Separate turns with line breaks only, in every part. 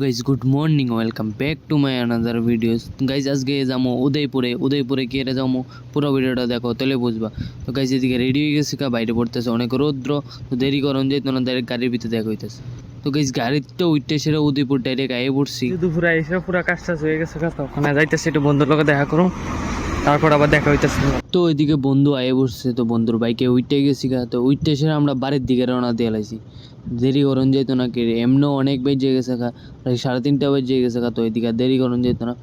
Guys good morning welcome back to my another videos guys আজকে যাবো উদয়পুরে কে রে যাবো পুরো ভিডিওটা দেখো তাহলে বুঝবা। তো গাইজ এদিকে রেডি হয়ে গেছে বাইরে পড়তেছে অনেক রৌদ্র, তো দেরি করুন যেত না, ডাইরেক্ট গাড়ির ভিতরে দেখা হইতেছে। তো গাইজ গাড়িতে উঠতে সেরা উদয়পুর ডাইরেক্ট আয়ে পড়ছি। দুপুরে এসে পুরো কাজ টাজ হয়ে গেছে, ওখানে যাইতেছে একটু বন্ধুর লোকে দেখা করুন, তারপর আবার দেখা হইতেছে। তো ওইদিকে বন্ধু আয়ে বসছে, তো বন্ধুর বাইকে উঠতে গেছি তো উঠতে এসে আমরা বাড়ির দিকে রওনা দিয়ে লাইছি। দেরি করুন যেত না, কি এমনও অনেক বেজে গেছে প্রায় 3:30 বেজে গেছে তো এদিকে দেরি করুন যেত না।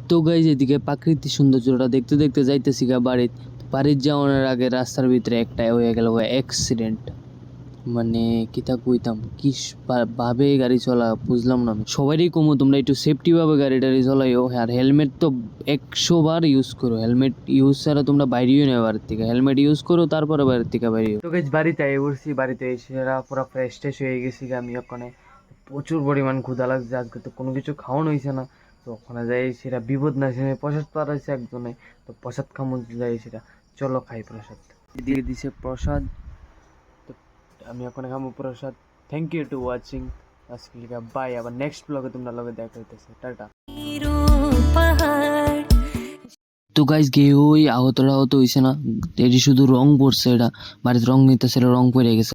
তো গাইজ এদিকে প্রাকৃতিক সৌন্দর্যটা দেখতে দেখতে যাইতেছি বাড়ির যাওয়ার আগে রাস্তার ভিতরে একটা হয়ে গেল অ্যাক্সিডেন্ট। মানে কিতা কইতাম কি ভাবে গাড়ি চলা বুঝলাম না আমি। সবারই কমো তোমরা একটু সেফটি ভাবে গাড়ি টাড়ি চলাইও, আর হেলমেট তো 100 বার ইউজ করো। হেলমেট ইউজ ছাড়া তোমরা বাইরেও না বাড়ির থেকে, হেলমেট ইউজ করো তারপরে বাড়ির থেকে বাইরেও। তো গাইজ বাড়িতে বসছি, বাড়িতে এসে পুরো ফ্রেশ ট্রেশ হয়ে গেছি আমি। ওখানে প্রচুর পরিমাণ ক্ষুধা লাগছে, আজকে তো কোনো কিছু খাওয়ানো হয়েছে না। তো ওখানে যাই সেটা বিপদ না, সেখানে প্রসাদ পাঠাইছে একজনে, তো প্রসাদ খামো যাই সেটা। চলো খাই প্রসাদ, দিয়ে দিছে প্রসাদ। তো আমি ওখানে খামো প্রসাদ। থ্যাংক ইউ টু ওয়াচিং আজকে লিখা বাই, আবার নেক্সট ব্লগে তোমরা লগে দেখা হইতেছে, টাটা। তো গাইজ গিয়ে ওই আহত হইছে না, এটি শুধু রং পড়ছে, এটা বাড়িতে রং নিতেছে, রং পড়ে গেছে।